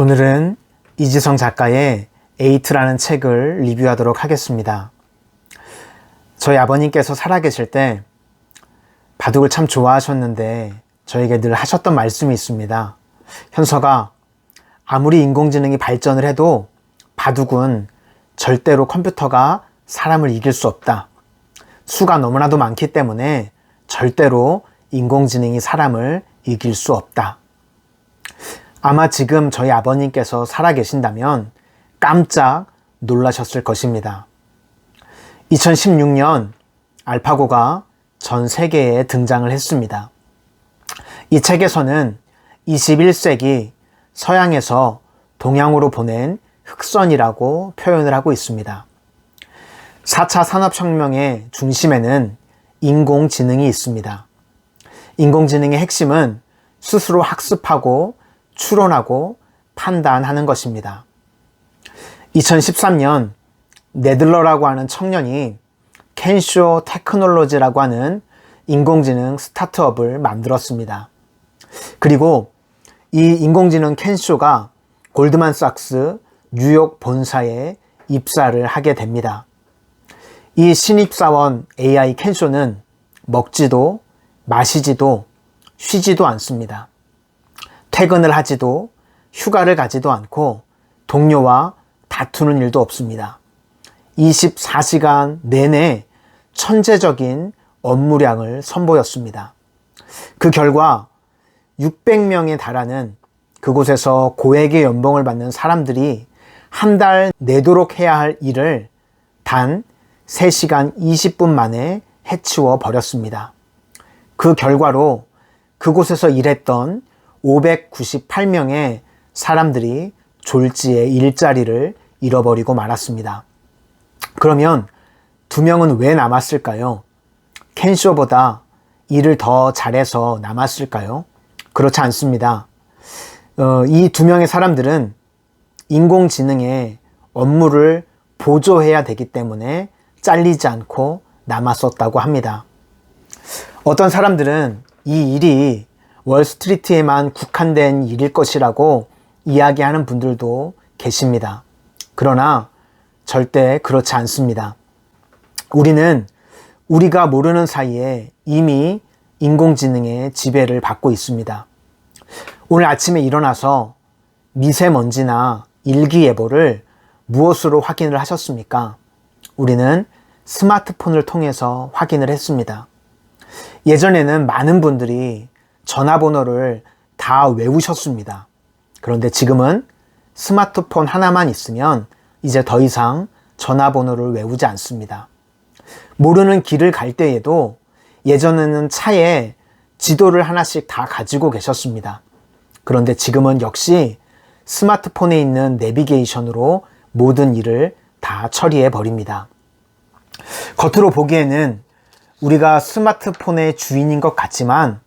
오늘은 이지성 작가의 에이트라는 책을 리뷰하도록 하겠습니다. 저희 아버님께서 살아계실 때 바둑을 참 좋아하셨는데 저에게 늘 하셨던 말씀이 있습니다. 현서가, 아무리 인공지능이 발전을 해도 바둑은 절대로 컴퓨터가 사람을 이길 수 없다. 수가 너무나도 많기 때문에 절대로 인공지능이 사람을 이길 수 없다. 아마 지금 저희 아버님께서 살아계신다면 깜짝 놀라셨을 것입니다. 2016년 알파고가 전 세계에 등장을 했습니다. 이 책에서는 21세기 서양에서 동양으로 보낸 흑선이라고 표현을 하고 있습니다. 4차 산업혁명의 중심에는 인공지능이 있습니다. 인공지능의 핵심은 스스로 학습하고 추론하고 판단하는 것입니다. 2013년 네들러라고 하는 청년이 켄쇼 테크놀로지라고 하는 인공지능 스타트업을 만들었습니다. 그리고 이 인공지능 켄쇼가 골드만삭스 뉴욕 본사에 입사를 하게 됩니다. 이 신입사원 AI 켄쇼는 먹지도 마시지도 쉬지도 않습니다. 퇴근을 하지도 휴가를 가지도 않고 동료와 다투는 일도 없습니다. 24시간 내내 천재적인 업무량을 선보였습니다. 그 결과 600명에 달하는 그곳에서 고액의 연봉을 받는 사람들이 한 달 내도록 해야 할 일을 단 3시간 20분 만에 해치워 버렸습니다. 그 결과로 그곳에서 일했던 598명의 사람들이 졸지에 일자리를 잃어버리고 말았습니다. 그러면 2명은 왜 남았을까요? 켄쇼보다 일을 더 잘해서 남았을까요? 그렇지 않습니다. 이 2명의 사람들은 인공지능의 업무를 보조해야 되기 때문에 잘리지 않고 남았었다고 합니다. 어떤 사람들은 이 일이 월스트리트에만 국한된 일일 것이라고 이야기하는 분들도 계십니다. 그러나 절대 그렇지 않습니다. 우리는 우리가 모르는 사이에 이미 인공지능의 지배를 받고 있습니다. 오늘 아침에 일어나서 미세먼지나 일기예보를 무엇으로 확인을 하셨습니까? 우리는 스마트폰을 통해서 확인을 했습니다. 예전에는 많은 분들이 전화번호를 다 외우셨습니다. 그런데 지금은 스마트폰 하나만 있으면 이제 더 이상 전화번호를 외우지 않습니다. 모르는 길을 갈 때에도 예전에는 차에 지도를 하나씩 다 가지고 계셨습니다. 그런데 지금은 역시 스마트폰에 있는 내비게이션으로 모든 일을 다 처리해 버립니다. 겉으로 보기에는 우리가 스마트폰의 주인인 것 같지만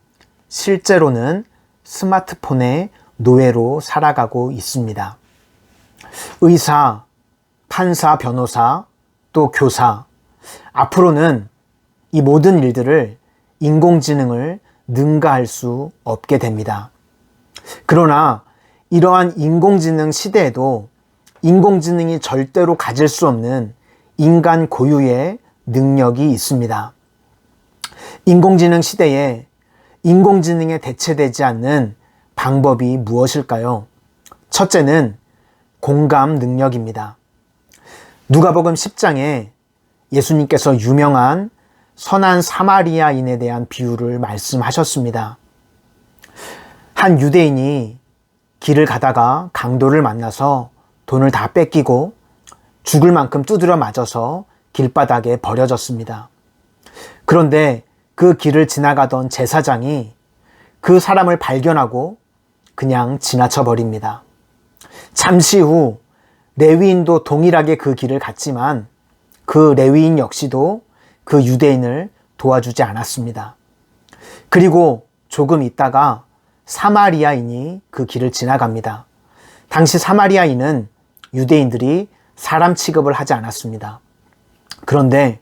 실제로는 스마트폰의 노예로 살아가고 있습니다. 의사, 판사, 변호사, 또 교사, 앞으로는 이 모든 일들을 인공지능을 능가할 수 없게 됩니다. 그러나 이러한 인공지능 시대에도 인공지능이 절대로 가질 수 없는 인간 고유의 능력이 있습니다. 인공지능 시대에 인공지능에 대체되지 않는 방법이 무엇일까요? 첫째는 공감 능력입니다. 누가복음 10장에 예수님께서 유명한 선한 사마리아인에 대한 비유를 말씀하셨습니다. 한 유대인이 길을 가다가 강도를 만나서 돈을 다 뺏기고 죽을 만큼 두드려 맞아서 길바닥에 버려졌습니다. 그런데 그 길을 지나가던 제사장이 그 사람을 발견하고 그냥 지나쳐 버립니다. 잠시 후 레위인도 동일하게 그 길을 갔지만 그 레위인 역시도 그 유대인을 도와주지 않았습니다. 그리고 조금 있다가 사마리아인이 그 길을 지나갑니다. 당시 사마리아인은 유대인들이 사람 취급을 하지 않았습니다. 그런데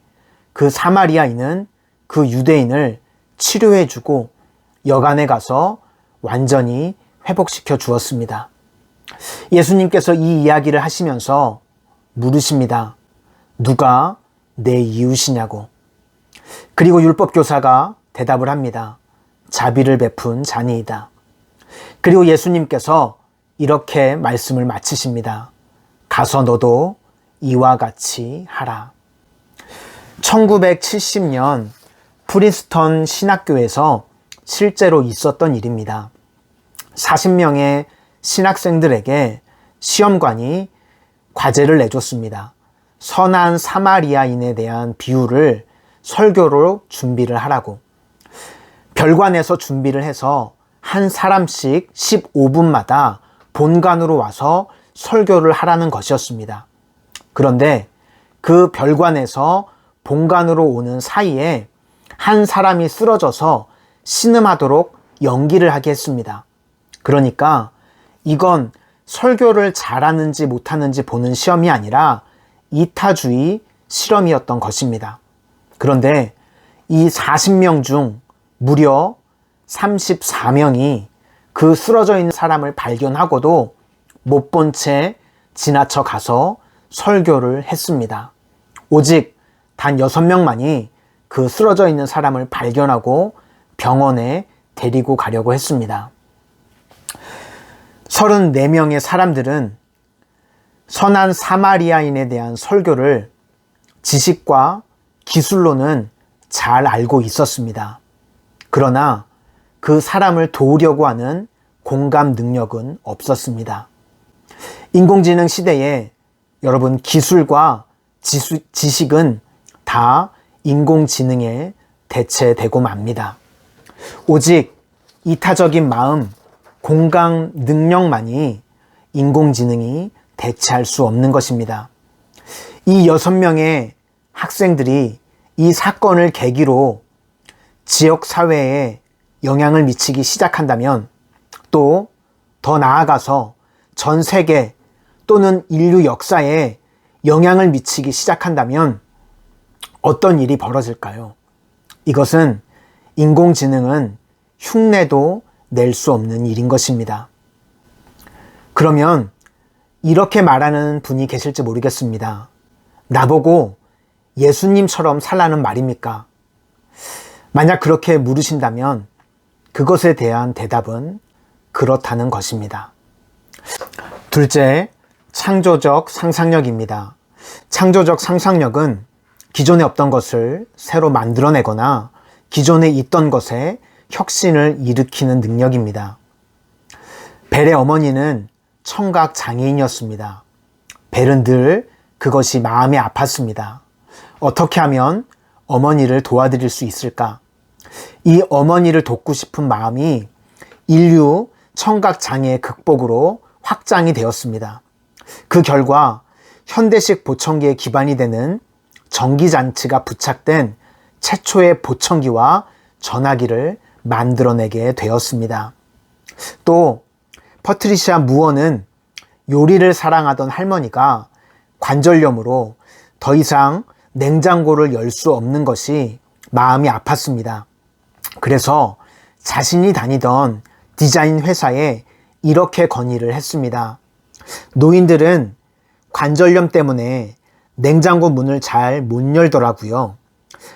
그 사마리아인은 그 유대인을 치료해주고 여관에 가서 완전히 회복시켜 주었습니다. 예수님께서 이 이야기를 하시면서 물으십니다. 누가 내 이웃이냐고. 그리고 율법교사가 대답을 합니다. 자비를 베푼 자니이다. 그리고 예수님께서 이렇게 말씀을 마치십니다. 가서 너도 이와 같이 하라. 1970년 프린스턴 신학교에서 실제로 있었던 일입니다. 40명의 신학생들에게 시험관이 과제를 내줬습니다. 선한 사마리아인에 대한 비유를 설교로 준비를 하라고. 별관에서 준비를 해서 한 사람씩 15분마다 본관으로 와서 설교를 하라는 것이었습니다. 그런데 그 별관에서 본관으로 오는 사이에 한 사람이 쓰러져서 신음하도록 연기를 하게 했습니다. 그러니까 이건 설교를 잘하는지 못하는지 보는 시험이 아니라 이타주의 실험이었던 것입니다. 그런데 이 40명 중 무려 34명이 그 쓰러져 있는 사람을 발견하고도 못 본 채 지나쳐 가서 설교를 했습니다. 오직 단 6명만이 그 쓰러져 있는 사람을 발견하고 병원에 데리고 가려고 했습니다. 34명의 사람들은 선한 사마리아인에 대한 설교를 지식과 기술로는 잘 알고 있었습니다. 그러나 그 사람을 도우려고 하는 공감 능력은 없었습니다. 인공지능 시대에 여러분 기술과 지식은 다 인공지능에 대체되고 맙니다. 오직 이타적인 마음, 공감 능력만이 인공지능이 대체할 수 없는 것입니다. 이 6명의 학생들이 이 사건을 계기로 지역사회에 영향을 미치기 시작한다면 또 더 나아가서 전 세계 또는 인류 역사에 영향을 미치기 시작한다면 어떤 일이 벌어질까요? 이것은 인공지능은 흉내도 낼 수 없는 일인 것입니다. 그러면 이렇게 말하는 분이 계실지 모르겠습니다. 나보고 예수님처럼 살라는 말입니까? 만약 그렇게 물으신다면 그것에 대한 대답은 그렇다는 것입니다. 둘째, 창조적 상상력입니다. 창조적 상상력은 기존에 없던 것을 새로 만들어내거나 기존에 있던 것에 혁신을 일으키는 능력입니다. 벨의 어머니는 청각 장애인이었습니다. 벨은 늘 그것이 마음이 아팠습니다. 어떻게 하면 어머니를 도와드릴 수 있을까? 이 어머니를 돕고 싶은 마음이 인류 청각 장애 극복으로 확장이 되었습니다. 그 결과 현대식 보청기의 기반이 되는 전기장치가 부착된 최초의 보청기와 전화기를 만들어내게 되었습니다. 또 퍼트리시아 무어는 요리를 사랑하던 할머니가 관절염으로 더 이상 냉장고를 열 수 없는 것이 마음이 아팠습니다. 그래서 자신이 다니던 디자인 회사에 이렇게 건의를 했습니다. 노인들은 관절염 때문에 냉장고 문을 잘 못 열더라고요.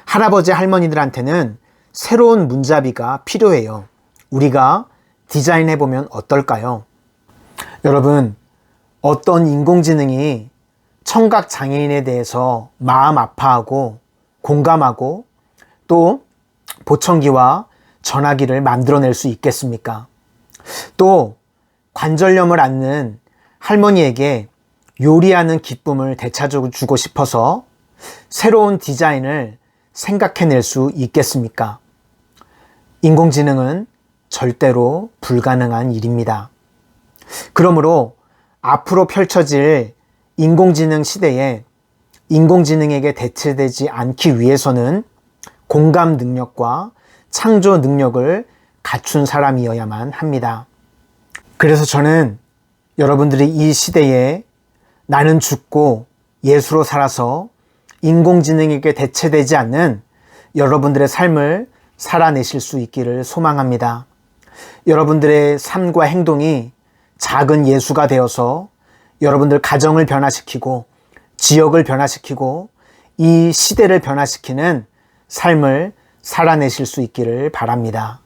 할아버지 할머니들한테는 새로운 문잡이가 필요해요. 우리가 디자인해보면 어떨까요? 여러분, 어떤 인공지능이 청각 장애인에 대해서 마음 아파하고 공감하고 또 보청기와 전화기를 만들어낼 수 있겠습니까? 또 관절염을 앓는 할머니에게 요리하는 기쁨을 되찾아주고 싶어서 새로운 디자인을 생각해낼 수 있겠습니까? 인공지능은 절대로 불가능한 일입니다. 그러므로 앞으로 펼쳐질 인공지능 시대에 인공지능에게 대체되지 않기 위해서는 공감 능력과 창조 능력을 갖춘 사람이어야만 합니다. 그래서 저는 여러분들이 이 시대에 나는 죽고 예수로 살아서 인공지능에게 대체되지 않는 여러분들의 삶을 살아내실 수 있기를 소망합니다. 여러분들의 삶과 행동이 작은 예수가 되어서 여러분들 가정을 변화시키고 지역을 변화시키고 이 시대를 변화시키는 삶을 살아내실 수 있기를 바랍니다.